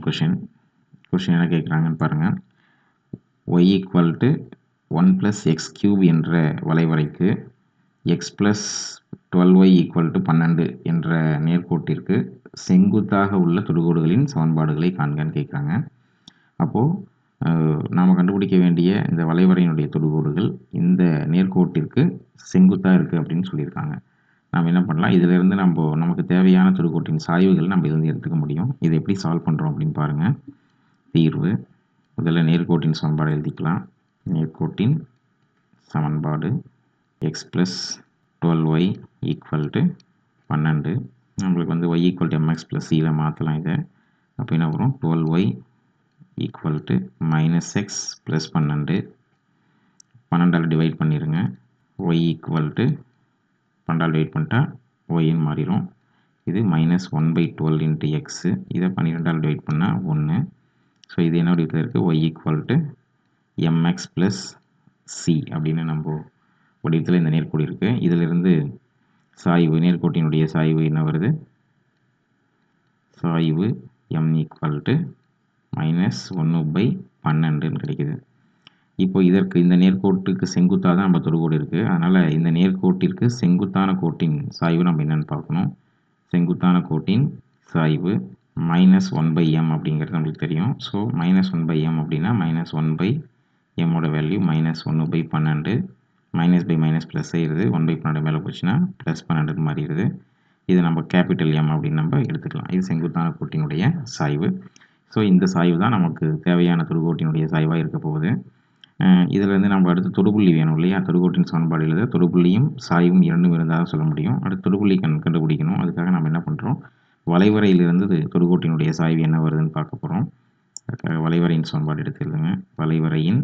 Question என்ன கேட்குறாங்கன்னு பாருங்கள். y equal to 1 + x³ என்ற வளைவரைக்கு x + 12y ஈக்குவல் டு 12 என்ற நேர்கோட்டிற்கு செங்குத்தாக உள்ள தொடுகோடுகளின் சமன்பாடுகளை காண்கன்னு கேட்குறாங்க. அப்போது நாம் கண்டுபிடிக்க வேண்டிய இந்த வளைவரையினுடைய தொடுகோடுகள் இந்த நேர்கோட்டிற்கு செங்குத்தாக இருக்குது அப்படின்னு சொல்லியிருக்காங்க. நாம் என்ன பண்ணலாம், இதிலிருந்து நமக்கு தேவையான தொடுகோட்டின் சாய்வுகள் நம்ம இதிலிருந்து எடுத்துக்க முடியும். இதை எப்படி சால்வ் பண்ணுறோம் அப்படின்னு பாருங்கள். தீர்வு முதல்ல நேர்கோட்டின் சமன்பாடு எழுதிக்கலாம். நேர்கோட்டின் சமன்பாடு x + 12y ஈக்குவல் டு 12. நம்மளுக்கு வந்து y equal to mx + c மாற்றலாம் இதை. அப்போ என்ன வரும், 12y ஈக்குவல் டு -x + 12. 12ஆல் டிவைட் பண்ணிடுங்க. y ஈக்குவல் டு 12ஆல் டிவைட் பண்ணிட்டா yன்னு மாறிடும். இது -1/12 × x. இதை 12ஆல் டிவைட் பண்ணால் 1. ஸோ இது என்ன வடிவத்தில் இருக்குது, y equal to mx + c அப்படின்னு நம்ம வடிவத்தில் இந்த நேர்கோடு இருக்குது. இதிலிருந்து சாய்வு, நேர்கோட்டினுடைய சாய்வு என்ன வருது, சாய்வு m ஈக்குவல் டு -1/12 கிடைக்குது. இப்போ இந்த நேர்கோட்டுக்கு செங்குத்தாக தான் நம்ம தொடுகோடு இருக்குது. அதனால் இந்த நேர்கோட்டிற்கு செங்குத்தான கோட்டின் சாய்வு நம்ம என்னென்னு பார்க்கணும். செங்குத்தான கோட்டின் சாய்வு -1/m அப்படிங்கிறது நம்மளுக்கு தெரியும். ஸோ -1/m அப்படின்னா -1/m ஓட வேல்யூ -1/12. -/- ப்ளஸ் ஆயிடுது. 1/12 மேலே போச்சுன்னா +12 மாறிடுது. இது நம்ம கேபிட்டல் M அப்படின்னு நம்ம எடுத்துக்கலாம். இது செங்குத்தான கோட்டினுடைய சாய்வு. ஸோ இந்த சாய்வு தான் நமக்கு தேவையான தொடுகோட்டினுடைய சாய்வாக இருக்க போகுது. இதிலேருந்து நம்ம அடுத்து தொடுபுள்ளி வேணும் இல்லையா, தொடுகோட்டின் சமன்பாடு எழுத தொடுபுள்ளியும் சாய்வும் இரண்டும் இருந்தால் தான் சொல்ல முடியும். அடுத்து தொடுபுள்ளி கண்டுபிடிக்கணும். அதுக்காக நம்ம என்ன பண்ணுறோம், வளைவரையிலிருந்து தொடுகோட்டினுடைய சாய்வு என்ன வருதுன்னு பார்க்க போகிறோம். அதுக்காக வளைவரையின் சமன்பாடு எடுத்துருங்க. வளைவரையின்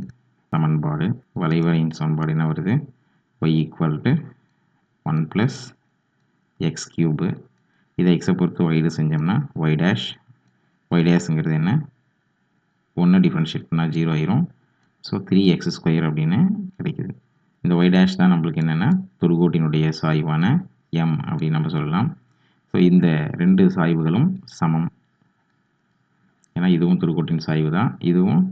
சமன்பாடு என்ன வருது, y ஈக்குவல் டு 1 + x³. இதை எக்ஸை பொறுத்து y இது செஞ்சோம்னா y', என்ன, 1 டிஃபரன்ஷியேட் பண்ணால் 0 ஆயிரும். ஸோ 3x² அப்படின்னு கிடைக்குது. இந்த y' தான் நம்மளுக்கு என்னென்னா தொடுகோட்டினுடைய சாய்வான m அப்படின்னு நம்ம சொல்லலாம். ஸோ இந்த ரெண்டு சாய்வுகளும் சமம். ஏன்னா இதுவும் தொடுகோட்டின் சாய்வு தான், இதுவும்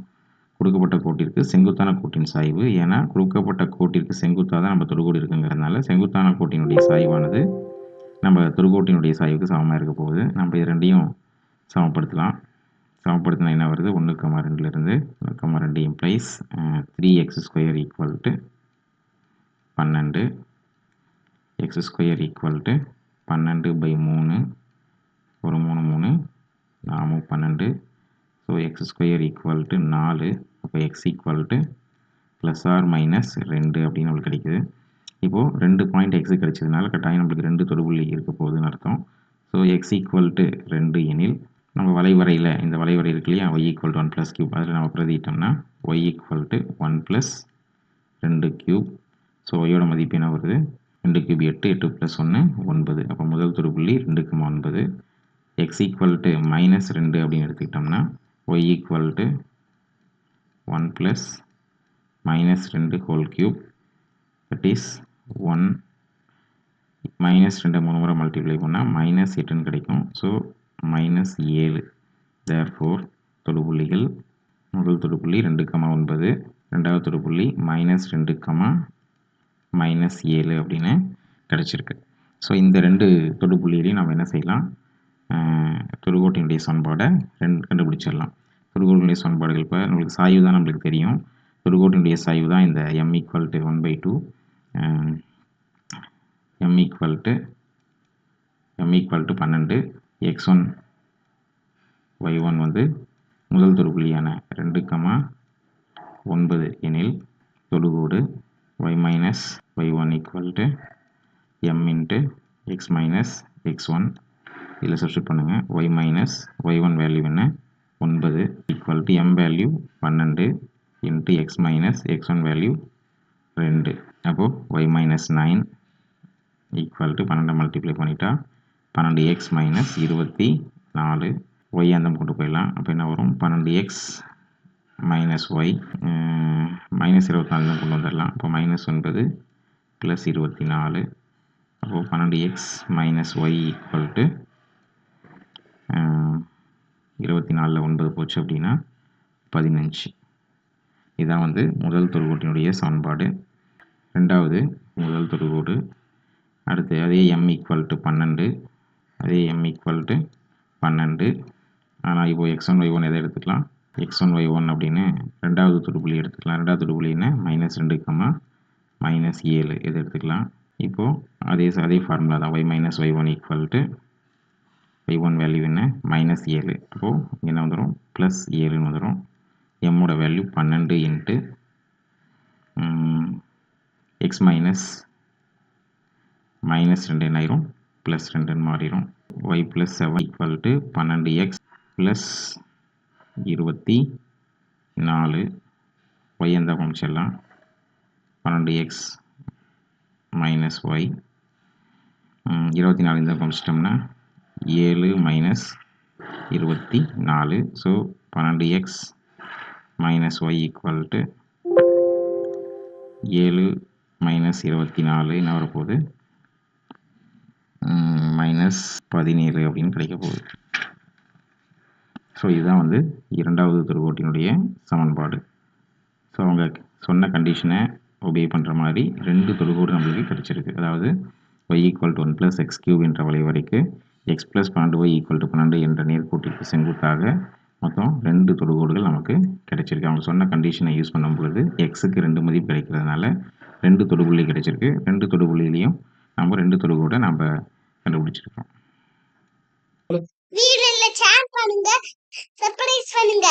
கொடுக்கப்பட்ட கோட்டிற்கு செங்குத்தான கோட்டின் சாய்வு. ஏன்னா கொடுக்கப்பட்ட கோட்டிற்கு செங்குத்தாக தான் நம்ம தொடுகோடு இருக்குங்கிறதுனால செங்குத்தான கோட்டினுடைய சாய்வானது நம்ம தொடுகோட்டினுடைய சாய்வுக்கு சமமாக இருக்க போகுது. நம்ம இது ரெண்டையும் சமப்படுத்தலாம். சமப்படுத்தினா என்ன வருது, 1,2 1,2 implies 3x² equal to 12. x² equal to 12/3. ஒரு 3 3 4 12. So x² equal to 4. அப்போ x ஈக்குவல் டு ±2 அப்படின்னு நம்மளுக்கு கிடைக்குது. இப்போது 2 பாயிண்ட் x கிடைச்சதுனால கட்டாயம் நம்மளுக்கு 2 தொடுபுள்ளி இருக்க போகுதுன்னு அர்த்தம். ஸோ x ஈக்குவல் டு 2 எனில் நம்ம வளைவரையில் இந்த வளைவரை இருக்கு இல்லையா, y ஈக்குவல் டு 1 + க்யூப், அதில் நம்ம பிரதிட்டோம்னா y ஈக்குவல் டு 1 + 2³ ஸோ y-யோட மதிப்பு என்ன வருது, 2³ 8, 8 + 1 9. அப்போ முதல் தொடுபுள்ளி 2,9. x ஈக்குவல் டு -2 அப்படின்னு எடுத்துக்கிட்டோம்னா y equal to 1 + -2³ that is 1 -2 3 முறை மல்டிப்ளை பண்ணால் -8ன்னு கிடைக்கும். ஸோ -7. தேர்ஃபோர் தொடுபுள்ளிகள், முதல் தொடுபுள்ளி 2,9, ரெண்டாவது தொடுபுள்ளி -2, -7 அப்படின்னு கிடச்சிருக்கு. ஸோ இந்த ரெண்டு தொடுபுள்ளியிலையும் நம்ம என்ன செய்யலாம், தொடுகோட்டினுடைய சமன்பாடை கண்டுபிடிச்சிடலாம். தொடுகோட்டினுடைய சமன்பாடுகள் இப்போ நம்மளுக்கு சாய்வு தான் நம்மளுக்கு தெரியும். தொடுகோட்டினுடைய சாய்வு தான் இந்த m equal to 1/2. m equal to 12. x1 y1 வந்து முதல் தொடுபுள்ளியான 2,9 எனில் தொடுகோடு y1 equal to m × x - x1. இதில் சப்ஸ்டிட் பண்ணுங்கள். y1 வேல்யூ என்ன, 9 equal to m value 12 × x - x1 value 2. அப்போது y - 9 ஈக்குவல் டு 12 மல்டிப்ளை பண்ணிட்டா 12x - 24. y அந்த கொண்டு போயிடலாம். அப்போ என்ன வரும், 12x - y -24 கொண்டு வந்துடலாம். அப்போ -9 + 24. அப்போது 12x - y ஈக்குவல் டு 24ல் 9 போச்சு அப்படின்னா 15. இதான் வந்து முதல் தொடுகோட்டினுடைய சமன்பாடு. ரெண்டாவது முதல் தொடுகோடு. அடுத்து அதே m = 12, அதே m = 12. ஆனால் இப்போ x1 y1 எதை எடுத்துக்கலாம்? x1 y1 அப்படின்னு ரெண்டாவது தொடுபுள்ளி எடுத்துக்கலாம். ரெண்டாவது தொடுபுள்ளி என்ன? -2, -7 இதை எடுத்துக்கலாம். இப்போது அதே ஃபார்முலா தான். y - y1 = y1 வேல்யூ என்ன? -7. அப்போது என்ன வந்துடும்? +7ன்னு வந்துடும். mோட வேல்யூ 12 இன்ட்டு x -2 என்ன ஆயிரும்? +2ன்னு மாறிடும். y + 7 = 12x + 24. y எந்த பக்கம் செல்லாம்? 12x - y 24 இந்த பக்கம் வச்சிட்டோம்னா 7 - 24. ஸோ 12x - y = 7 - 24 என்ன வரப்போகுது? -17 அப்படின்னு கிடைக்க போகுது. ஸோ இதுதான் வந்து இரண்டாவது தொடுகோட்டினுடைய சமன்பாடு. ஸோ அவங்க சொன்ன கண்டிஷனை ஒபே பண்ணுற மாதிரி 2 தொடுகோடு நம்மளுக்கு கிடைச்சிருக்கு. அதாவது y = 1 + x³ என்ற வளைவரைக்கு x + 12y = 12 என்ற நேர்கோட்டிற்கு செங்குத்தாக மொத்தம் 2 தொடுகோடுகள் நமக்கு கிடைச்சிருக்கு. அவங்க சொன்ன கண்டிஷனை யூஸ் பண்ணும் பொழுது எக்ஸுக்கு 2 மதிப்பு கிடைக்கிறதுனால 2 தொடுபுள்ளி கிடைச்சிருக்கு. 2 தொடுபுள்ளியிலையும் நம்ம 2 தொடுகோடை நம்ம கண்டுபிடிச்சிருக்கோம். வீடியோல ஷேர் பண்ணுங்க, சப்ஸ்கிரைப் பண்ணுங்க.